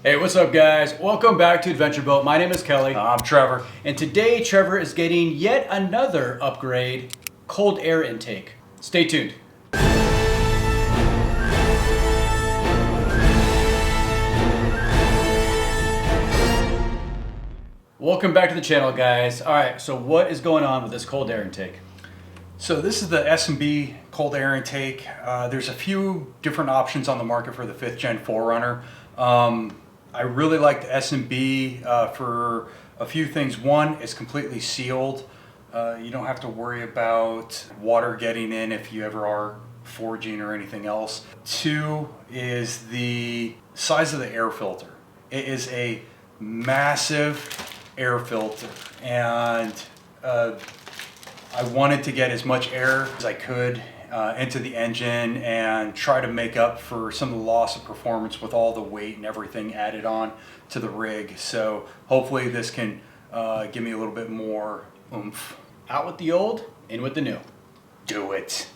Hey, what's up guys? Welcome back to Adventure Boat. My name is Kelly. I'm Trevor. And today Trevor is getting yet another upgrade, cold air intake. Stay tuned. Welcome back to the channel guys. Alright, so what is going on with this cold air intake? So this is the S&B Cold Air Intake. There's a few different options on the market for the 5th gen 4Runner. I really like the S&B for a few things. One, it's completely sealed. You don't have to worry about water getting in if you ever are forging or anything else. Two is the size of the air filter. It is a massive air filter, and I wanted to get as much air as I could into the engine and try to make up for some of the loss of performance with all the weight and everything added on to the rig. So hopefully this can give me a little bit more oomph. Out with the old, in with the new. Do it.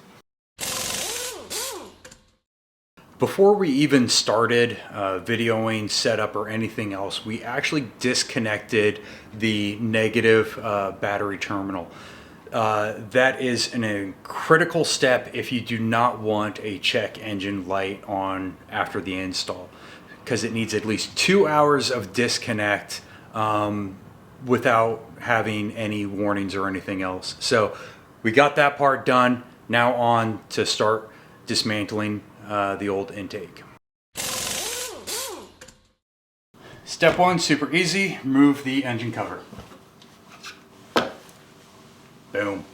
Before we even started videoing setup or anything else, we actually disconnected the negative battery terminal. That is a critical step if you do not want a check engine light on after the install, because it needs at least 2 hours of disconnect without having any warnings or anything else. So we got that part done. Now on to start dismantling the old intake. Step one, super easy. Remove the engine cover. Boom.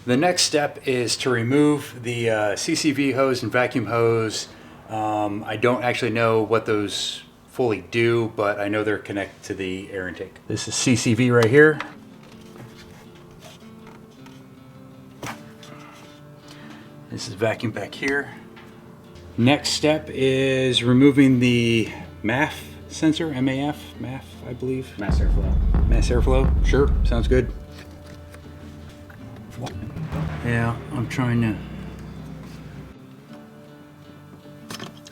The next step is to remove the CCV hose and vacuum hose. I don't actually know what those fully do, but I know they're connected to the air intake. This is CCV right here. This is vacuum back here. Next step is removing the MAF sensor, MAF, I believe. Mass airflow. Mass airflow, sure, sounds good. Yeah, I'm trying to...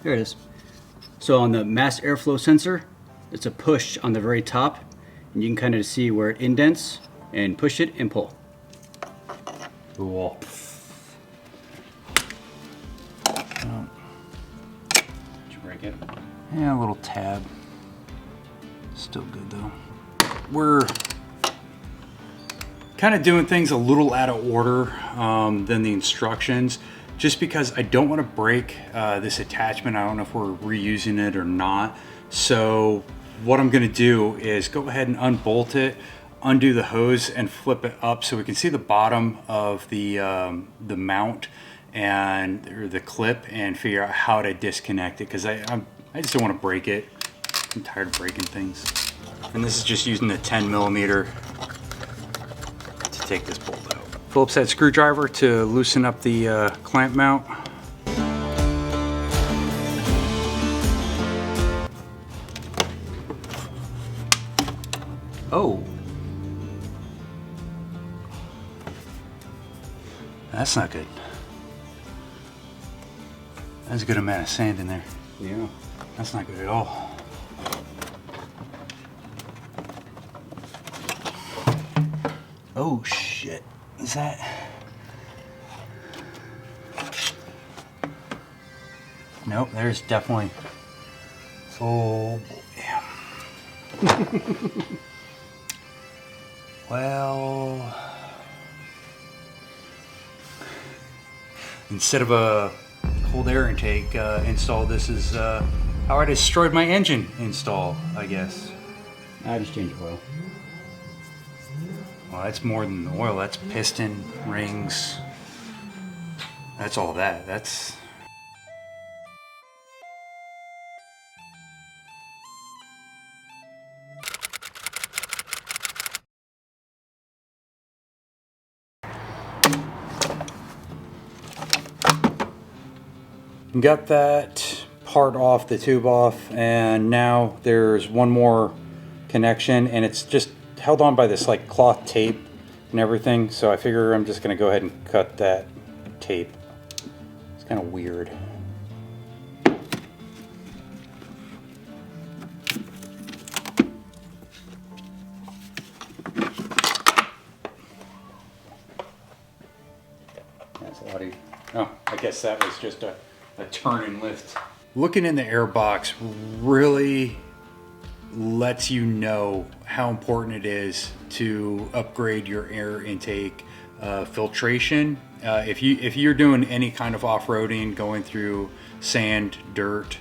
There it is. So on the mass airflow sensor, it's a push on the very top, and you can kind of see where it indents, and push it and pull. Cool. Did you break it? Yeah, a little tab. Still good though. We're kind of doing things a little out of order than the instructions, just because I don't want to break this attachment. I don't know if we're reusing it or not. So what I'm going to do is go ahead and unbolt it, undo the hose, and flip it up so we can see the bottom of the mount and the clip, and figure out how to disconnect it, because I just don't want to break it. I'm tired of breaking things. And this is just using the 10mm to take this bolt out. Phillips head screwdriver to loosen up the clamp mount. Oh. That's not good. That's a good amount of sand in there. Yeah. That's not good at all. Oh shit, is that? Nope, there's definitely, oh boy. Well, instead of a cold air intake install, this is how I destroyed my engine install, I guess. I just changed oil. Well, that's more than the oil. That's piston, rings. That's all that. That's... Got that part off, the tube off, and now there's one more connection, and it's just held on by this like cloth tape and everything, so I figure I'm just gonna go ahead and cut that tape. It's kind of weird. guess that was just a turn and lift. Looking in the air box really lets you know how important it is to upgrade your air intake filtration. If you're doing any kind of off-roading, going through sand, dirt,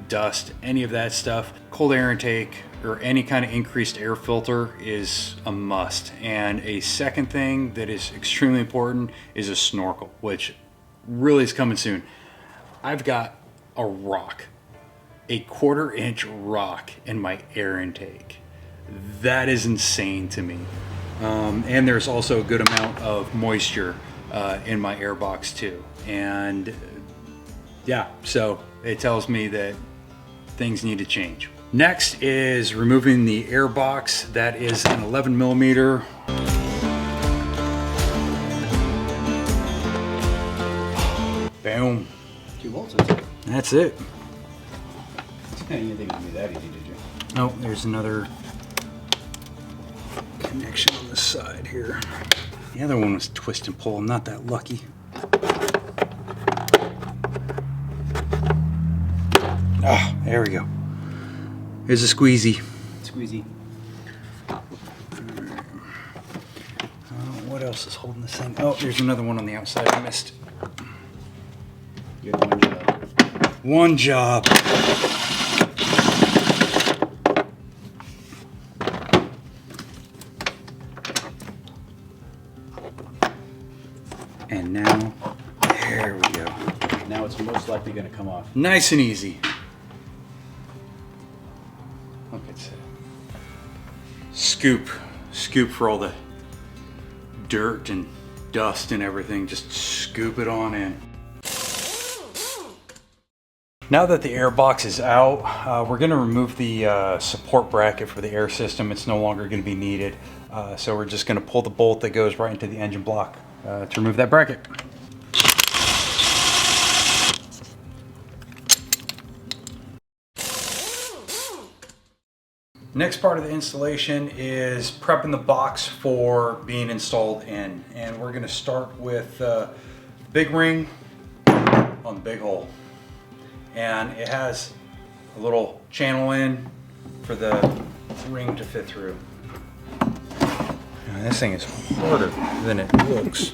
dust, any of that stuff, cold air intake or any kind of increased air filter is a must. And a second thing that is extremely important is a snorkel, which really is coming soon. I've got a rock, a 1/4 inch rock in my air intake. That is insane to me. And there's also a good amount of moisture in my air box too. And yeah, so it tells me that things need to change. Next is removing the air box. That is an 11mm. Boom. 2 volts, that's it. That's it. You didn't think it would be that easy, did you? Oh, there's another connection on the side here. The other one was twist and pull. I'm not that lucky. Ah, there we go. Here's a squeezy. Squeezy. What else is holding this thing? Oh, there's another one on the outside I missed. You had one job. One job. And now, there we go. Now it's most likely going to come off. Nice and easy. Look at that. Scoop for all the dirt and dust and everything. Just scoop it on in. Now that the air box is out, we're going to remove the support bracket for the air system. It's no longer going to be needed. So we're just going to pull the bolt that goes right into the engine block to remove that bracket. Next part of the installation is prepping the box for being installed in. And we're going to start with the big ring on the big hole. And it has a little channel in for the ring to fit through. And this thing is harder than it looks.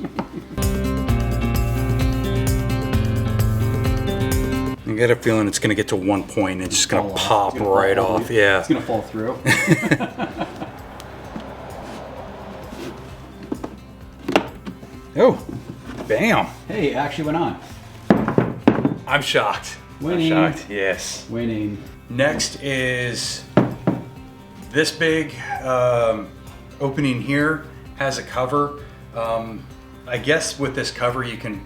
I get a feeling it's going to get to one point and it's just going to pop right off. Yeah. It's going to fall through. Oh, bam. Hey, it actually went on. I'm shocked. Winning. I'm shocked, yes. Winning. Next is this big opening here has a cover. I guess with this cover you can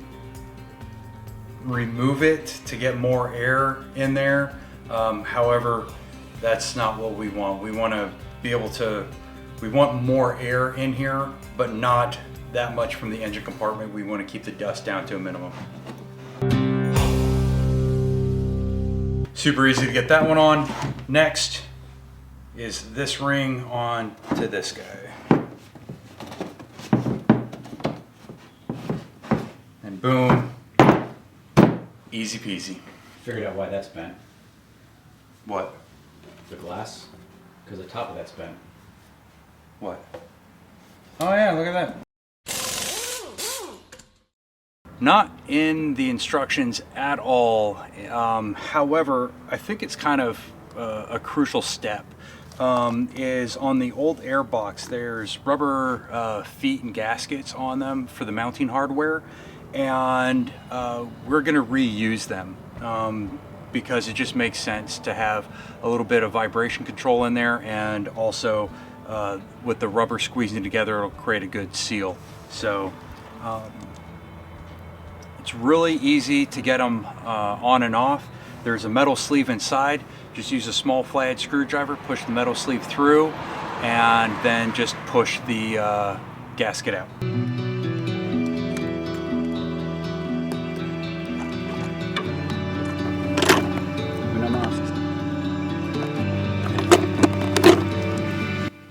remove it to get more air in there. However, that's not what we want. We want to be able to, we want more air in here, but not that much from the engine compartment. We want to keep the dust down to a minimum. Super easy to get that one on. Next is this ring on to this guy. And boom, easy peasy. Figured out why that's bent. What? The glass. Because the top of that's bent. What? Oh yeah, look at that. Not in the instructions at all. However, I think it's kind of a crucial step. Is on the old air box, there's rubber feet and gaskets on them for the mounting hardware, and we're going to reuse them because it just makes sense to have a little bit of vibration control in there, and also with the rubber squeezing together, it'll create a good seal. So it's really easy to get them on and off. There's a metal sleeve inside. Just use a small flathead screwdriver, push the metal sleeve through, and then just push the gasket out.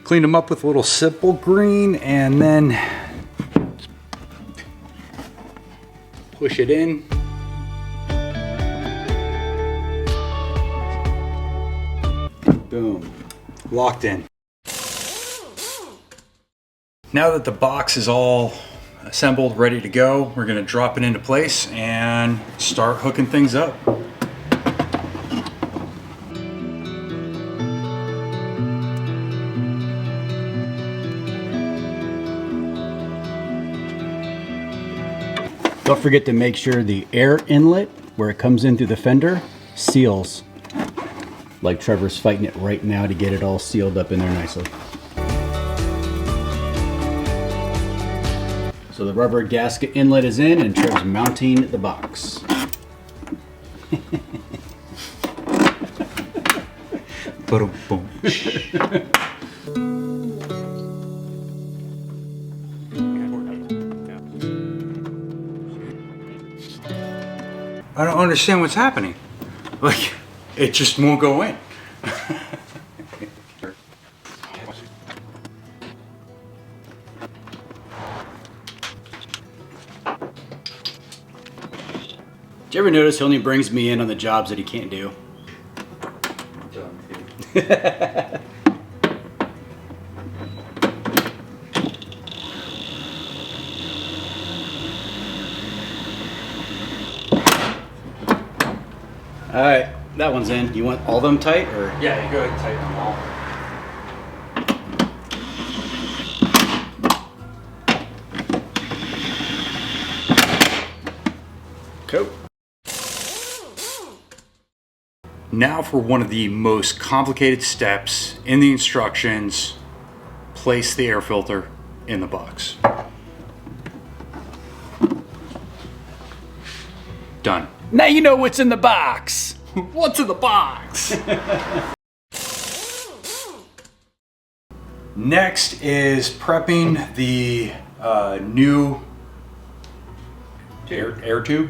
Cleaned them up with a little simple green, and then push it in. Boom, locked in. Now that the box is all assembled, ready to go, we're gonna drop it into place and start hooking things up. Don't forget to make sure the air inlet, where it comes in through the fender, seals. Like Trevor's fighting it right now to get it all sealed up in there nicely. So the rubber gasket inlet is in and Trevor's mounting the box. Boom. I don't understand what's happening. Like, it just won't go in. Did you ever notice he only brings me in on the jobs that he can't do? All right, that one's in. You want all of them tight, or? Yeah, you go ahead and tighten them all. Cool. Now for one of the most complicated steps in the instructions, place the air filter in the box. Done. Now you know what's in the box. What's in the box? Next is prepping the new air tube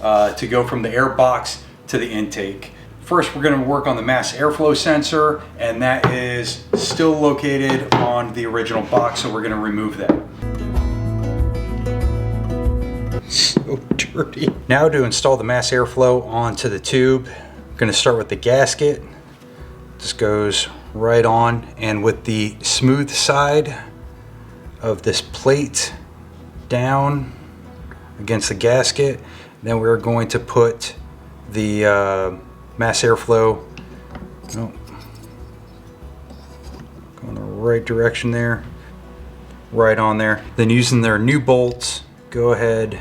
to go from the air box to the intake. First, we're going to work on the mass airflow sensor, and that is still located on the original box, so we're going to remove that. So dirty. Now to install the mass airflow onto the tube, I'm going to start with the gasket. This goes right on, and with the smooth side of this plate down against the gasket, then we're going to put the mass airflow going the right direction there, right on there. Then using their new bolts, go ahead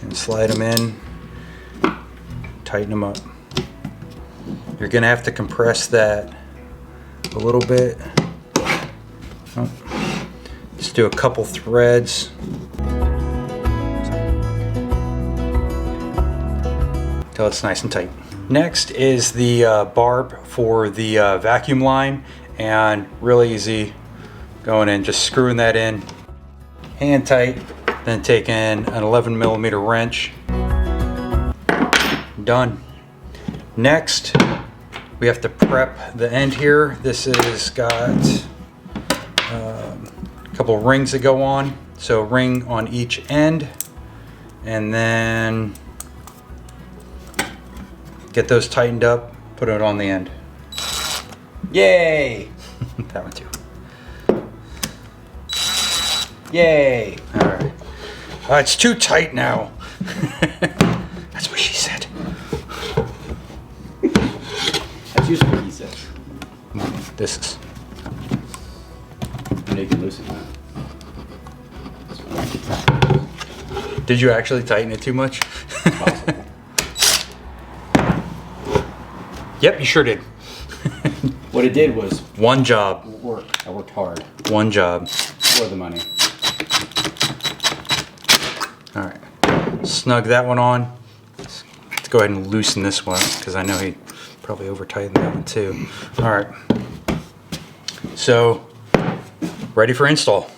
and slide them in, tighten them up. You're gonna have to compress that a little bit. Just do a couple threads. Till it's nice and tight. Next is the barb for the vacuum line, and really easy, going in, just screwing that in, hand tight, then taking an 11mm wrench. Done. Next, we have to prep the end here. This has got a couple rings that go on, so ring on each end, and then get those tightened up, put it on the end. Yay! That one too. Yay! All right. It's too tight now. That's what she said. That's usually what he says. This is. And you can loosen that. Did you actually tighten it too much? Possible. Yep, you sure did. What it did was One job. work. I worked hard One job. for the money. All right. Snug that one on. Let's go ahead and loosen this one, because I know he probably over tightened that one too. All right. So, ready for install.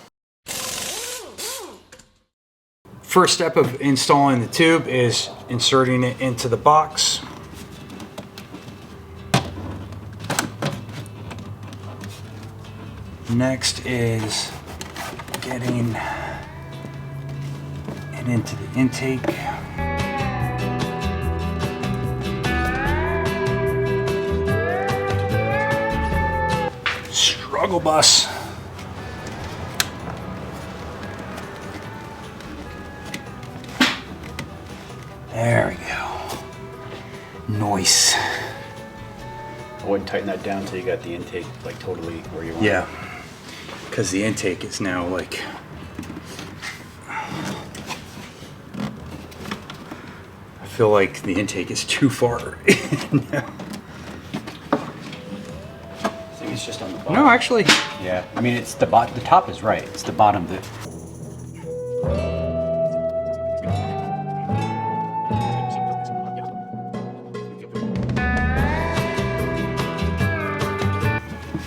First step of installing the tube is inserting it into the box. Next is getting it into the intake. Struggle bus. There we go. Nice. I wouldn't tighten that down until you got the intake like totally where you want. Yeah, because the intake is now like, I feel like the intake is too far. I think it's just on the bottom. No, actually. Yeah, I mean it's the top is right. It's the bottom that.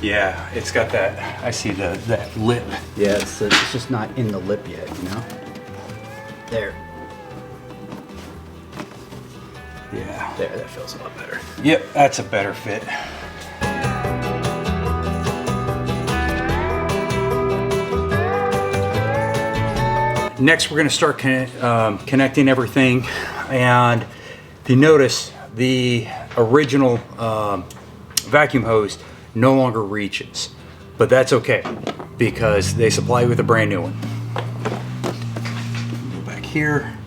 Yeah, it's got that, I see that lip. Yeah, it's just not in the lip yet, you know? There. Yeah. There, that feels a lot better. Yep, that's a better fit. Next, we're going to start connecting everything, and if you notice, the original vacuum hose no longer reaches, but that's okay because they supply you with a brand new one. Go back here.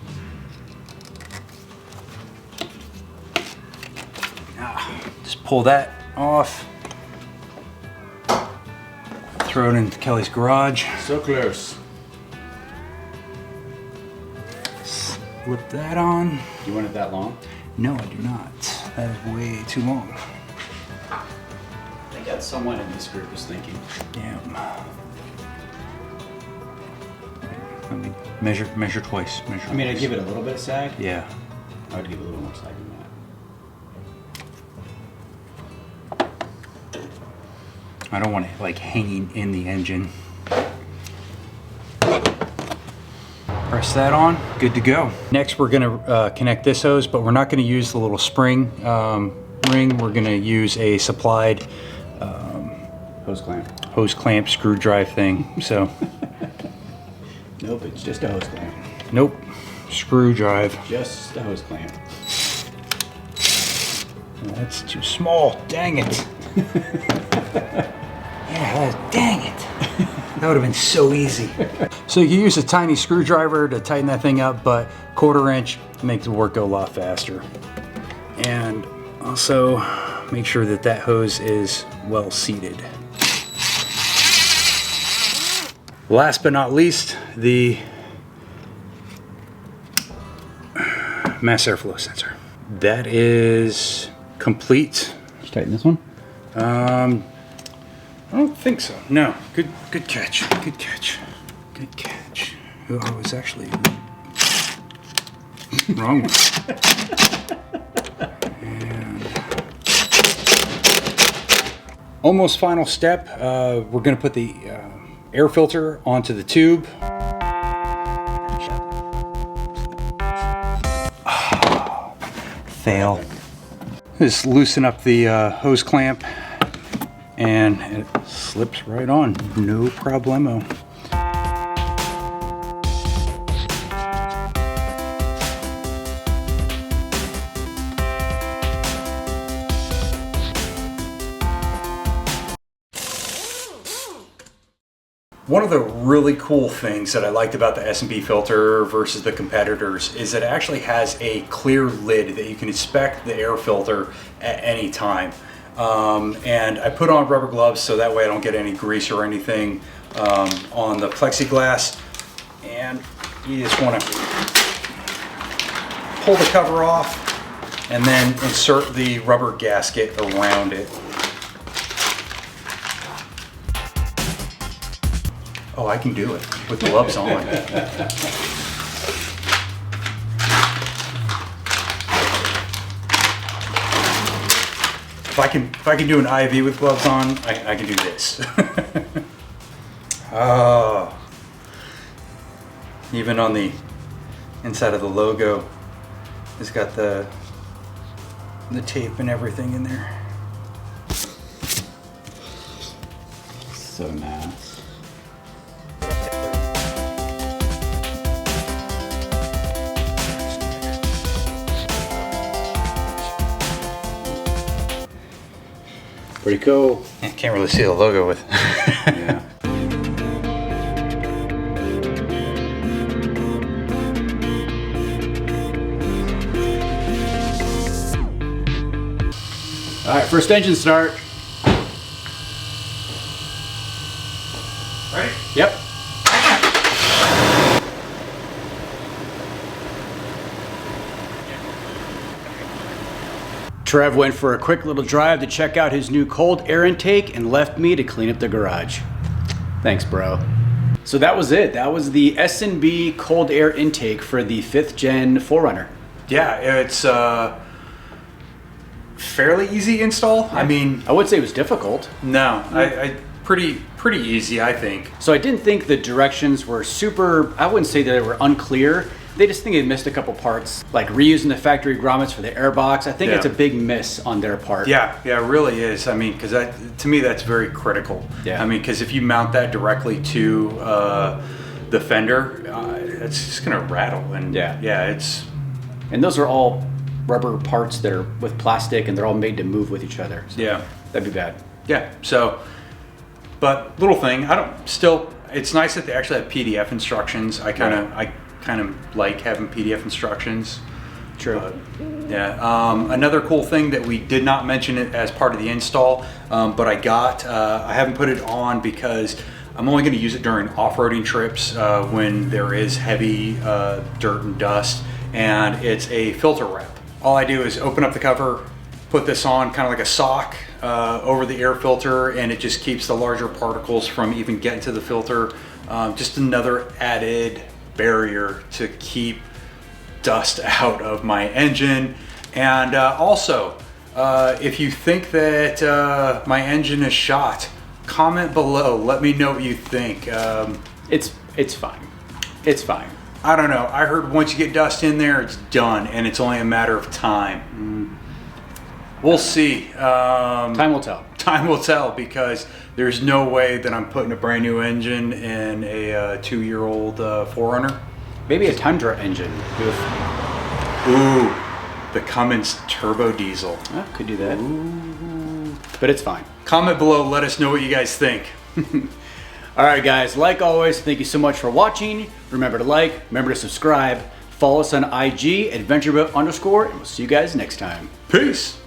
Just pull that off. Throw it into Kelly's garage. So close. Slip that on. You want it that long? No, I do not. That is way too long. I think that's someone in this group is thinking. Damn. Let me measure twice. Measure I mean, I'd twice. give it a little bit of sag. Yeah. I would give it a little more sag than that. I don't want it like hanging in the engine. Press that on, good to go. Next we're gonna connect this hose, but we're not gonna use the little spring ring. We're gonna use a supplied hose clamp screw drive thing. So Nope, it's just a hose clamp. nope, screw drive. Just a hose clamp. That's too small, dang it. Yeah, dang it. That would have been so easy. So you can use a tiny screwdriver to tighten that thing up, but 1/4 inch makes the work go a lot faster. And also make sure that that hose is well seated. Last but not least, the mass airflow sensor. That is complete. Just tighten this one. I don't think so. No. Good catch. Good catch. Good catch. Oh, I was actually wrong one. And almost final step. We're going to put the air filter onto the tube. Fail. Just loosen up the hose clamp. And it slips right on, no problemo. One of the really cool things that I liked about the S&B filter versus the competitors is that it actually has a clear lid that you can inspect the air filter at any time. And I put on rubber gloves so that way I don't get any grease or anything on the plexiglass. And you just want to pull the cover off and then insert the rubber gasket around it. Oh, I can do it with gloves on. If I can do an IV with gloves on, I can do this. Oh. Even on the inside of the logo, it's got the tape and everything in there. So nice. Pretty cool. I can't really see the logo with. Yeah. All right, first engine start. Ready? Yep. Trev went for a quick little drive to check out his new cold air intake and left me to clean up the garage. Thanks, bro. So that was it. That was the S&B cold air intake for the 5th gen 4Runner. Yeah, it's fairly easy install. I mean, I would say it was difficult. no, I pretty easy, I think. So I didn't think the directions were super, I wouldn't say that they were unclear. They just think they missed a couple parts, like reusing the factory grommets for the airbox. I think it's a big miss on their part. Yeah, it really is. I mean, because to me, that's very critical. Yeah. I mean, because if you mount that directly to the fender, it's just gonna rattle. And it's. And those are all rubber parts that are with plastic, and they're all made to move with each other. So that'd be bad. Yeah. So, but little thing, it's nice that they actually have PDF instructions. I kind of like having PDF instructions. True. But, another cool thing that we did not mention it as part of the install, but I haven't put it on because I'm only going to use it during off-roading trips when there is heavy dirt and dust, and it's a filter wrap. All I do is open up the cover, put this on kind of like a sock over the air filter, and it just keeps the larger particles from even getting to the filter. Just another added barrier to keep dust out of my engine. And also, if you think that my engine is shot, comment below. Let me know what you think. It's fine. It's fine. I don't know. I heard once you get dust in there, it's done, and it's only a matter of time. We'll see. Time will tell. Time will tell, because there's no way that I'm putting a brand new engine in a 2-year-old 4Runner. Maybe a Tundra engine. Ooh, the Cummins turbo diesel. Could do that. Ooh. But it's fine. Comment below, let us know what you guys think. All right, guys, like always, thank you so much for watching. Remember to like, remember to subscribe, follow us on IG, adventureboat_, and we'll see you guys next time. Peace.